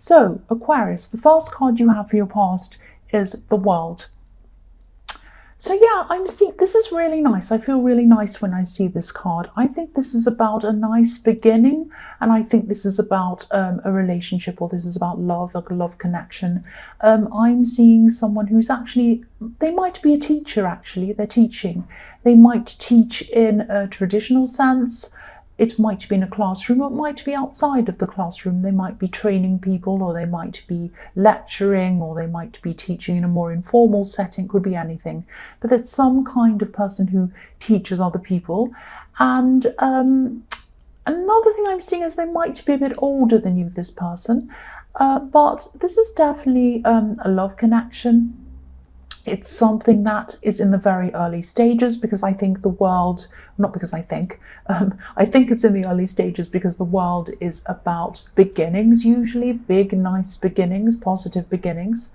So, Aquarius, the first card you have for your past is the World. So yeah, I'm seeing, this is really nice. I feel really nice when I see this card. I think this is about a nice beginning, and I think this is about a relationship, or this is about love, like a love connection. I'm seeing someone who's actually, they might be a teacher actually, they're teaching. They might teach in a traditional sense. It might be in a classroom, or it might be outside of the classroom. They might be training people, or they might be lecturing, or they might be teaching in a more informal setting. It could be anything. But it's some kind of person who teaches other people. And another thing I'm seeing is they might be a bit older than you, this person. But this is definitely a love connection. It's something that is in the very early stages, because I think the World, not because I think it's in the early stages because the World is about beginnings, usually big, nice beginnings, positive beginnings.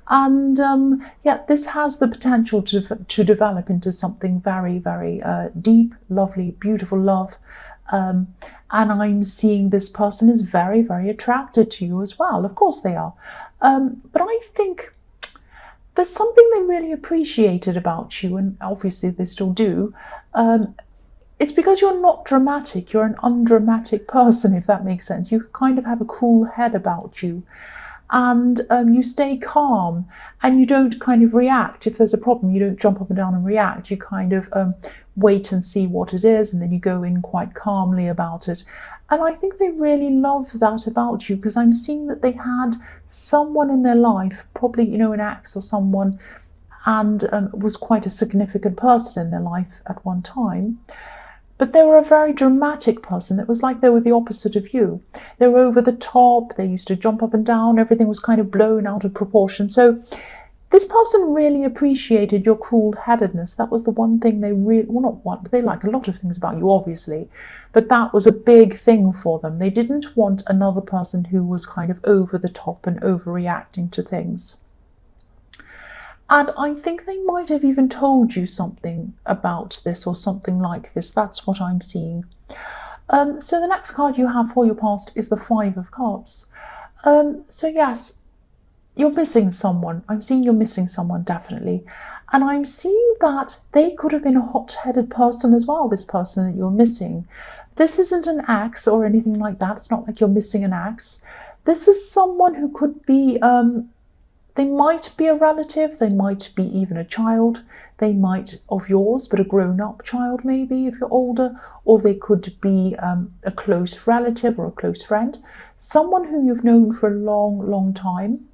And yeah, this has the potential to develop into something very, very deep, lovely, beautiful love. And I'm seeing this person is very, very attracted to you as well. Of course they are. But I think there's something they really appreciated about you, and obviously they still do. It's because you're not dramatic. You're an undramatic person, if that makes sense. You kind of have a cool head about you, and you stay calm, and you don't kind of react. If there's a problem, you don't jump up and down and react. You kind of wait and see what it is, and then you go in quite calmly about it. And I think they really love that about you, because I'm seeing that they had someone in their life, probably, you know, an ex or someone, and was quite a significant person in their life at one time. But they were a very dramatic person. It was like they were the opposite of you. They were over the top. They used to jump up and down. Everything was kind of blown out of proportion. So this person really appreciated your cool-headedness. That was the one thing they really, well, not one, but they like a lot of things about you, obviously. But that was a big thing for them. They didn't want another person who was kind of over the top and overreacting to things. And I think they might have even told you something about this or something like this. That's what I'm seeing. So the next card you have for your past is the Five of Cups. So yes, you're missing someone. I'm seeing you're missing someone, definitely. And I'm seeing that they could have been a hot-headed person as well, this person that you're missing. This isn't an ex or anything like that. It's not like you're missing an ex. This is someone who could be, they might be a relative, they might be even a child, they might of yours, but a grown-up child maybe if you're older, or they could be a close relative or a close friend, someone who you've known for a long, long time.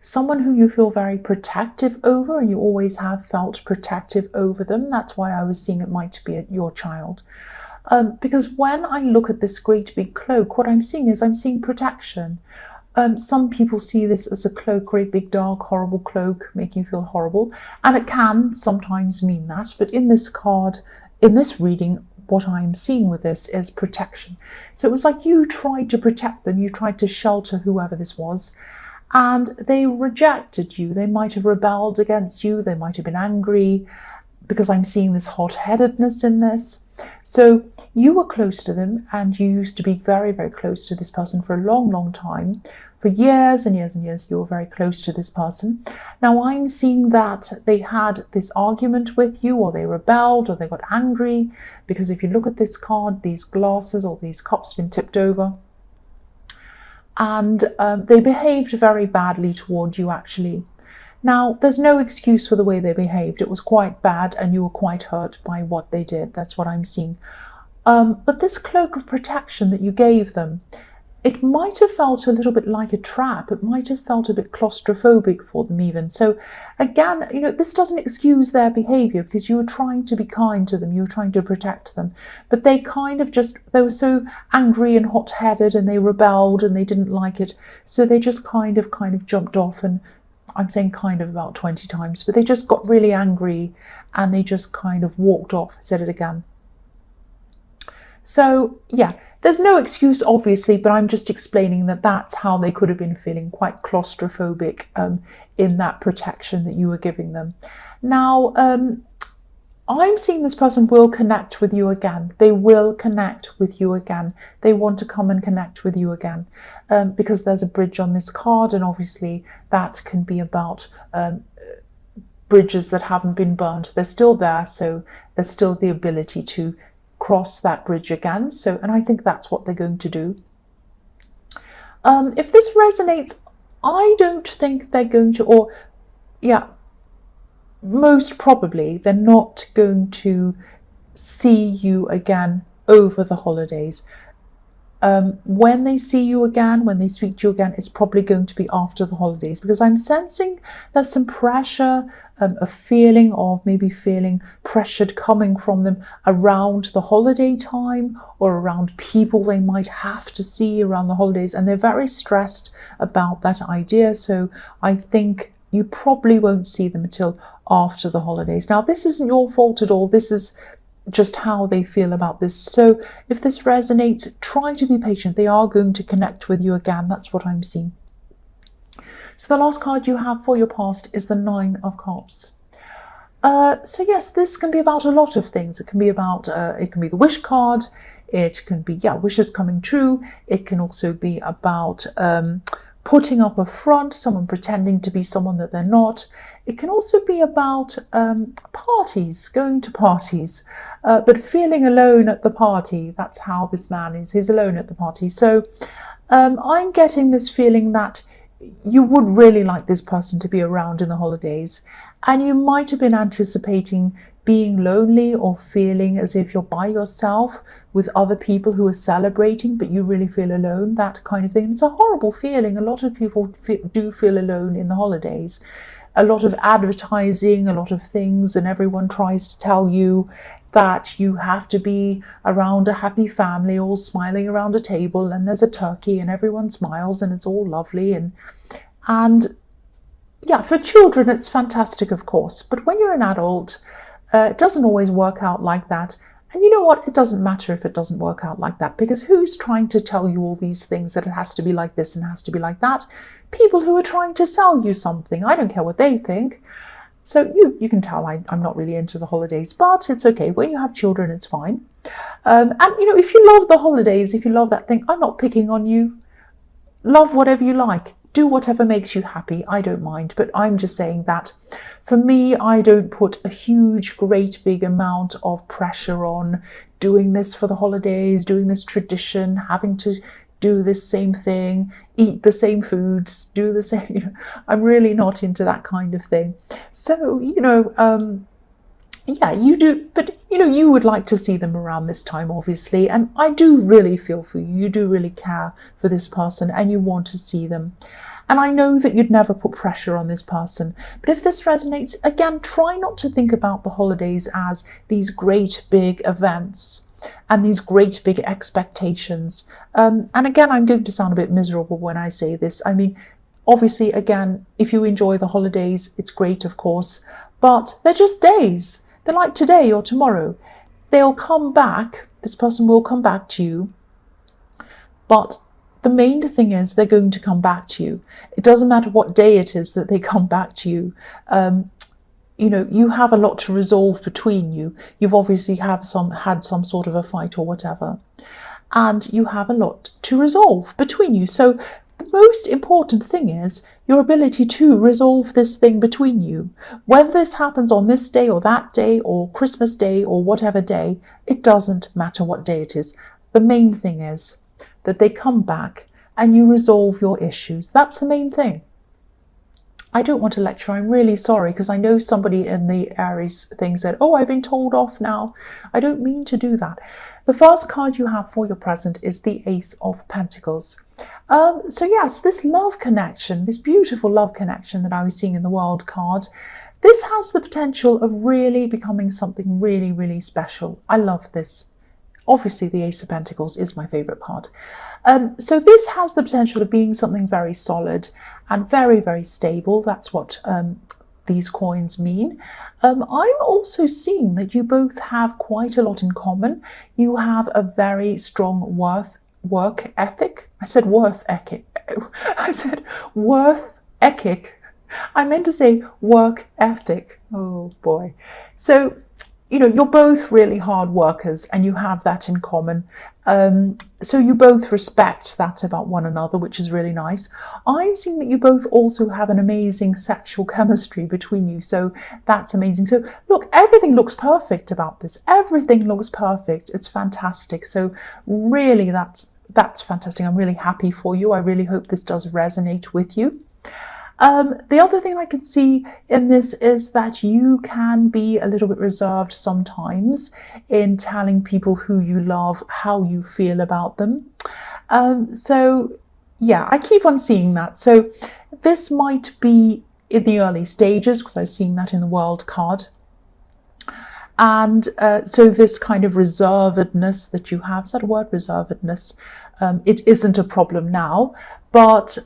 Someone who you feel very protective over, and you always have felt protective over them. That's why I was seeing it might be your child. Because when I look at this great big cloak, what I'm seeing is I'm seeing protection. Some people see this as a cloak, great big dark horrible cloak, making you feel horrible, and it can sometimes mean that. But in this card, in this reading, what I'm seeing with this is protection. So it was like you tried to protect them, you tried to shelter whoever this was, and they rejected you. They might have rebelled against you, they might have been angry, because I'm seeing this hot-headedness in this. So you were close to them, and you used to be very, very close to this person for a long, long time. For years and years and years, you were very close to this person. Now I'm seeing that they had this argument with you, or they rebelled, or they got angry, because if you look at this card, these glasses or these cups have been tipped over. And they behaved very badly toward you, actually. Now, there's no excuse for the way they behaved. It was quite bad, and you were quite hurt by what they did. That's what I'm seeing. But this cloak of protection that you gave them, it might have felt a little bit like a trap. It might have felt a bit claustrophobic for them even. So again, you know, this doesn't excuse their behavior, because you were trying to be kind to them. You were trying to protect them. But they kind of just, they were so angry and hot-headed, and they rebelled, and they didn't like it. So they just kind of jumped off, and I'm saying kind of about 20 times, but they just got really angry, and they just kind of walked off. I said it again. So yeah, there's no excuse, obviously, but I'm just explaining that that's how they could have been feeling, quite claustrophobic in that protection that you were giving them. Now, I'm seeing this person will connect with you again. They will connect with you again. They want to come and connect with you again, because there's a bridge on this card, and obviously that can be about bridges that haven't been burned. They're still there, so there's still the ability to cross that bridge again. So, and I think that's what they're going to do. If this resonates, I don't think they're going to, or yeah, most probably they're not going to see you again over the holidays. When they see you again, when they speak to you again, it's probably going to be after the holidays, because I'm sensing there's some pressure, a feeling of maybe feeling pressured coming from them around the holiday time, or around people they might have to see around the holidays, and they're very stressed about that idea. So I think you probably won't see them until after the holidays. Now, this isn't your fault at all. This is just how they feel about this. So if this resonates, try to be patient. They are going to connect with you again. That's what I'm seeing. So the last card you have for your past is the 9 of Cups. So yes, this can be about a lot of things. It can be about, it can be the wish card. It can be, yeah, wishes coming true. It can also be about putting up a front, someone pretending to be someone that they're not. It can also be about parties, going to parties, but feeling alone at the party. That's how this man is. He's alone at the party. So I'm getting this feeling that you would really like this person to be around in the holidays, and you might have been anticipating being lonely or feeling as if you're by yourself with other people who are celebrating, but you really feel alone, that kind of thing. It's a horrible feeling. A lot of people do feel alone in the holidays. A lot of advertising, a lot of things, and everyone tries to tell you that you have to be around a happy family, all smiling around a table, and there's a turkey and everyone smiles and it's all lovely. And yeah, for children it's fantastic, of course, but when you're an adult, it doesn't always work out like that. And you know what? It doesn't matter if it doesn't work out like that, because who's trying to tell you all these things, that it has to be like this and has to be like that? People who are trying to sell you something. I don't care what they think. So you can tell I'm not really into the holidays, but it's okay. When you have children, it's fine. And you know, if you love the holidays, if you love that thing, I'm not picking on you. Love whatever you like. Do whatever makes you happy. I don't mind. But I'm just saying that for me, I don't put a huge, great big amount of pressure on doing this for the holidays, doing this tradition, having to do this same thing, eat the same foods, do the same, you know, I'm really not into that kind of thing. So, you know, yeah, you do, but you know, you would like to see them around this time, obviously, and I do really feel for you. You do really care for this person and you want to see them. And I know that you'd never put pressure on this person, but if this resonates, again, try not to think about the holidays as these great big events and these great big expectations. And again, I'm going to sound a bit miserable when I say this. I mean, obviously, again, if you enjoy the holidays, it's great, of course, but they're just days. They're like today or tomorrow. They'll come back. This person will come back to you. But the main thing is they're going to come back to you. It doesn't matter what day it is that they come back to you. You know, you have a lot to resolve between you. You've obviously had some sort of a fight or whatever. And you have a lot to resolve between you. So the most important thing is your ability to resolve this thing between you. Whether this happens on this day or that day or Christmas Day or whatever day, it doesn't matter what day it is. The main thing is that they come back and you resolve your issues. That's the main thing. I don't want to lecture. I'm really sorry, because I know somebody in the Aries thing said, oh, I've been told off now. I don't mean to do that. The first card you have for your present is the Ace of Pentacles. So yes, this love connection, this beautiful love connection that I was seeing in the World card, this has the potential of really becoming something really, really special. I love this. Obviously, the Ace of Pentacles is my favourite card. So this has the potential of being something very solid and very, very stable. That's what these coins mean. I'm also seeing that you both have quite a lot in common. You have a very strong work ethic. I said worth ethic. I said worth ethic. I meant to say work ethic. Oh boy. So you're both really hard workers and you have that in common. So you both respect that about one another, which is really nice. I'm seeing that you both also have an amazing sexual chemistry between you. So that's amazing. So look, everything looks perfect about this. Everything looks perfect. It's fantastic. So really, that's fantastic. I'm really happy for you. I really hope this does resonate with you. The other thing I can see in this is that you can be a little bit reserved sometimes in telling people who you love how you feel about them. So yeah, I keep on seeing that. So this might be in the early stages, because I've seen that in the World card. And so this kind of reservedness that you have, is that a word, reservedness? It isn't a problem now, but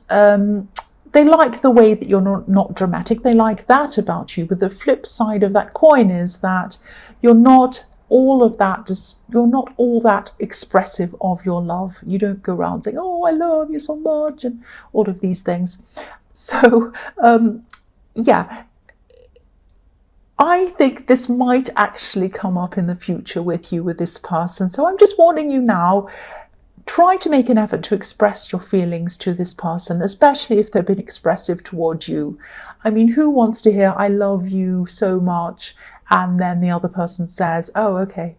they like the way that you're not dramatic. They like that about you. But the flip side of that coin is that you're not all that expressive of your love. You don't go around saying, oh, I love you so much, and all of these things. So, yeah, I think this might actually come up in the future with you, with this person. So I'm just warning you now. Try to make an effort to express your feelings to this person, especially if they've been expressive towards you. I mean, who wants to hear, I love you so much, and then the other person says, oh, okay.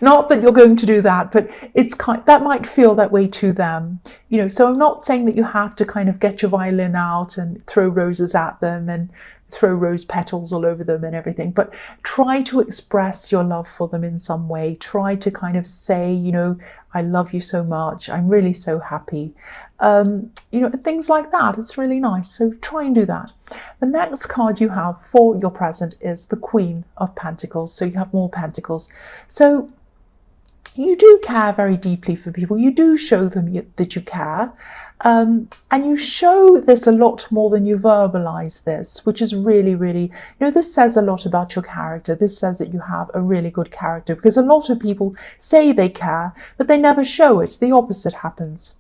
Not that you're going to do that, but that might feel that way to them. So I'm not saying that you have to kind of get your violin out and throw roses at them and throw rose petals all over them and everything, but try to express your love for them in some way. Try to kind of say, I love you so much, I'm really so happy, things like that. It's really nice. So try and do that. The next card you have for your present is the Queen of Pentacles. So you have more pentacles. So you do care very deeply for people. You do show them that you care. And you show this a lot more than you verbalize this, which is really, really, this says a lot about your character. This says that you have a really good character, because a lot of people say they care, but they never show it. The opposite happens.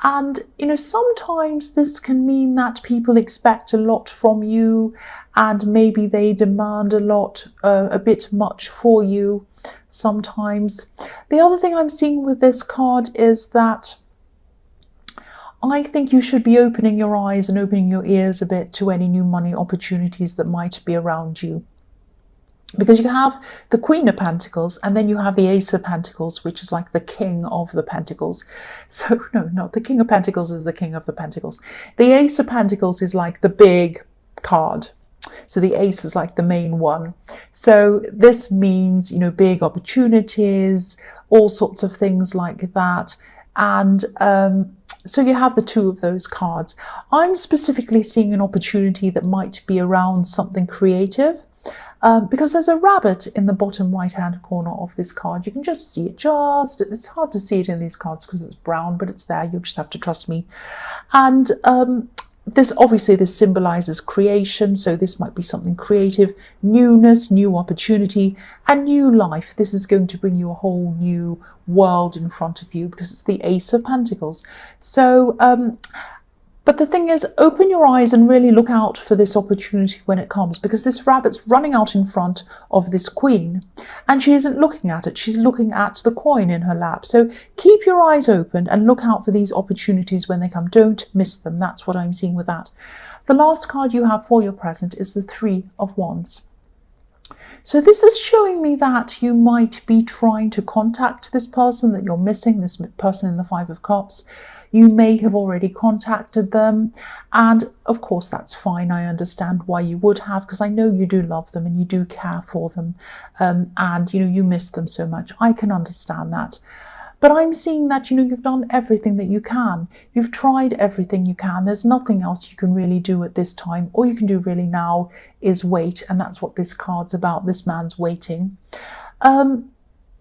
And, sometimes this can mean that people expect a lot from you, and maybe they demand a lot, a bit much for you sometimes. The other thing I'm seeing with this card is that I think you should be opening your eyes and opening your ears a bit to any new money opportunities that might be around you. Because you have the Queen of Pentacles, and then you have the Ace of Pentacles, which is like the King of the Pentacles. So, no, the King of Pentacles is the King of the Pentacles. The Ace of Pentacles is like the big card. So the Ace is like the main one. So this means, big opportunities, all sorts of things like that. And so you have the two of those cards. I'm specifically seeing an opportunity that might be around something creative, because there's a rabbit in the bottom right-hand corner of this card. You can just see it. It's hard to see it in these cards because it's brown, but it's there. You'll just have to trust me. And this symbolizes creation. So this might be something creative, newness, new opportunity, and new life. This is going to bring you a whole new world in front of you, because it's the Ace of Pentacles. So, but the thing is, open your eyes and really look out for this opportunity when it comes, because this rabbit's running out in front of this queen, and she isn't looking at it. She's looking at the coin in her lap. So keep your eyes open and look out for these opportunities when they come. Don't miss them. That's what I'm seeing with that. The last card you have for your present is the Three of Wands. So this is showing me that you might be trying to contact this person that you're missing, this person in the Five of Cups. You may have already contacted them, and of course that's fine. I understand why you would have, because I know you do love them and you do care for them, and you miss them so much. I can understand that. But I'm seeing that, you've done everything that you can. You've tried everything you can. There's nothing else you can really do at this time. All you can do really now is wait, and that's what this card's about. This man's waiting. The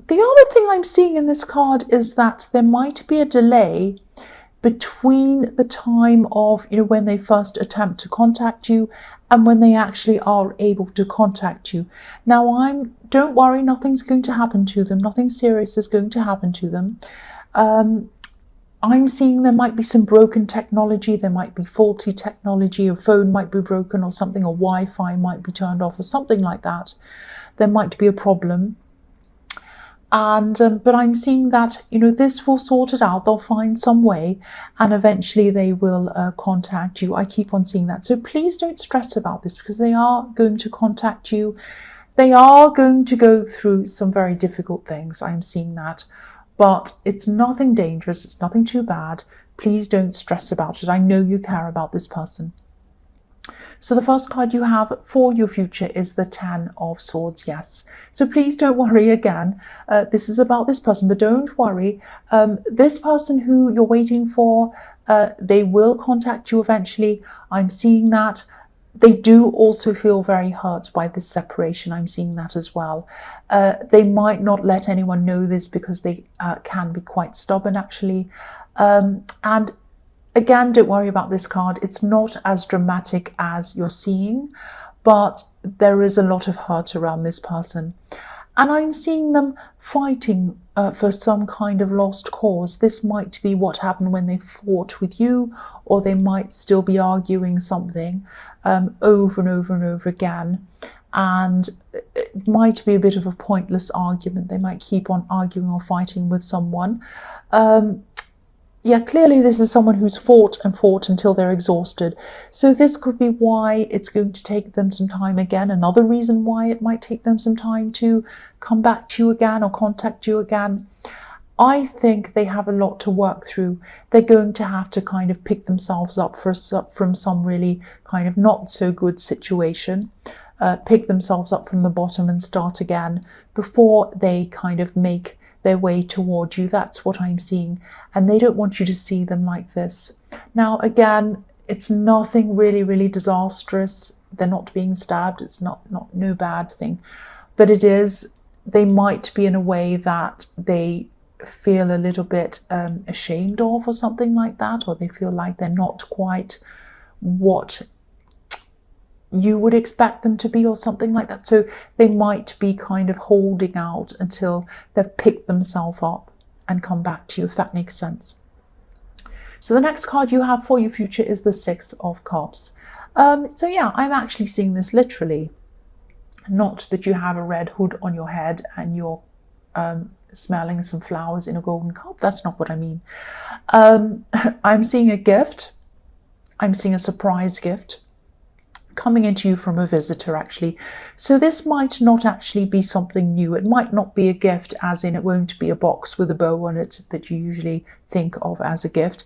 other thing I'm seeing in this card is that there might be a delay between the time of, when they first attempt to contact you and when they actually are able to contact you. Now, don't worry, nothing's going to happen to them. Nothing serious is going to happen to them. I'm seeing there might be some broken technology. There might be faulty technology. A phone might be broken or something, or Wi-Fi might be turned off or something like that. there might be a problem. And but I'm seeing that, you know, this will sort it out. They'll find some way, and eventually they will contact you. I keep on seeing that. So please don't stress about this, because they are going to contact you. They are going to go through some very difficult things. I'm seeing that. But it's nothing dangerous. It's nothing too bad. Please don't stress about it. I know you care about this person. So the first card you have for your future is the Ten of Swords, yes. So please don't worry again. This is about this person, but don't worry. This person who you're waiting for, they will contact you eventually. I'm seeing that. They do also feel very hurt by this separation. I'm seeing that as well. They might not let anyone know this because they can be quite stubborn, actually. And again, don't worry about this card. It's not as dramatic as you're seeing, but there is a lot of hurt around this person. And I'm seeing them fighting for some kind of lost cause. This might be what happened when they fought with you, or they might still be arguing something over and over and over again. And it might be a bit of a pointless argument. They might keep on arguing or fighting with someone. Yeah, clearly this is someone who's fought and fought until they're exhausted. So this could be why it's going to take them some time again. Another reason why it might take them some time to come back to you again or contact you again. I think they have a lot to work through. They're going to have to kind of pick themselves up from some really kind of not so good situation. Pick themselves up from the bottom and start again before they kind of make their way toward you. That's what I'm seeing, and they don't want you to see them like this. Now again, it's nothing really disastrous. They're not being stabbed. It's no bad thing, but it is, they might be in a way that they feel a little bit ashamed of, or something like that, or they feel like they're not quite what you would expect them to be, or something like that. So they might be kind of holding out until they've picked themselves up and come back to you, if that makes sense. So the next card you have for your future is the Six of Cups. So yeah, I'm actually seeing this literally. Not that you have a red hood on your head and you're smelling some flowers in a golden cup. That's not what I mean. I'm seeing a gift. I'm seeing a surprise gift coming into you from a visitor, actually. So this might not actually be something new. It might not be a gift, as in it won't be a box with a bow on it that you usually think of as a gift.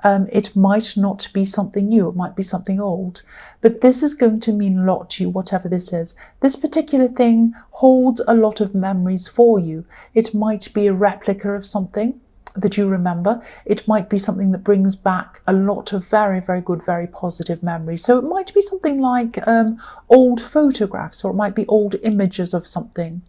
It might not be something new. It might be something old. But this is going to mean a lot to you, whatever this is. This particular thing holds a lot of memories for you. It might be a replica of something that you remember. It might be something that brings back a lot of very good, very positive memories. So it might be something like old photographs, or it might be old images of something.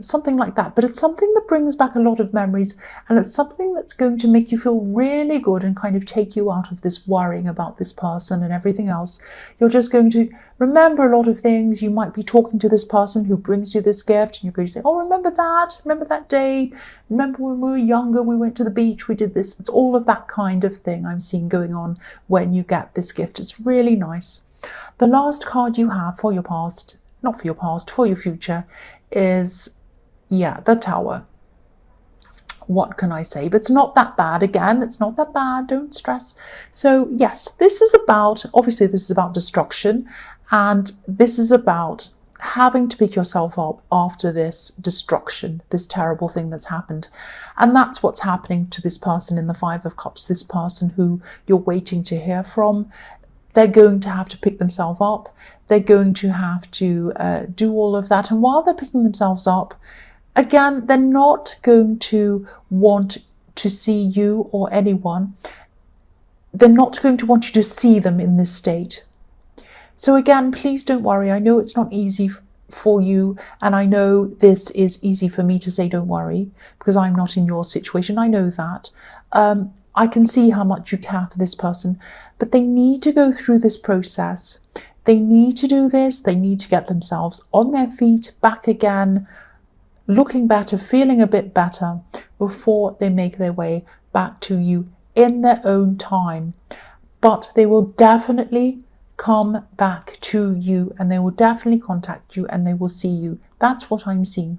Something like that, but it's something that brings back a lot of memories, and it's something that's going to make you feel really good and kind of take you out of this worrying about this person and everything else. You're just going to remember a lot of things. You might be talking to this person who brings you this gift, and you're going to say, oh, remember that day, remember when we were younger, we went to the beach, we did this. It's all of that kind of thing I'm seeing going on when you get this gift. It's really nice. The last card you have for your past, not for your past, for your future, is, yeah, the Tower. What can I say? But it's not that bad. Again, it's not that bad. Don't stress. So yes, this is about, obviously this is about destruction, and this is about having to pick yourself up after this destruction, this terrible thing that's happened. And that's what's happening to this person in the Five of Cups, this person who you're waiting to hear from. They're going to have to pick themselves up. They're going to have to do all of that. And while they're picking themselves up, again, they're not going to want to see you or anyone. They're not going to want you to see them in this state. So again, please don't worry. I know it's not easy for you, and I know this is easy for me to say don't worry, because I'm not in your situation. I know that. I can see how much you care for this person, but they need to go through this process. They need to do this. They need to get themselves on their feet, back again, looking better, feeling a bit better, before they make their way back to you in their own time. But they will definitely come back to you, and they will definitely contact you and they will see you. That's what I'm seeing.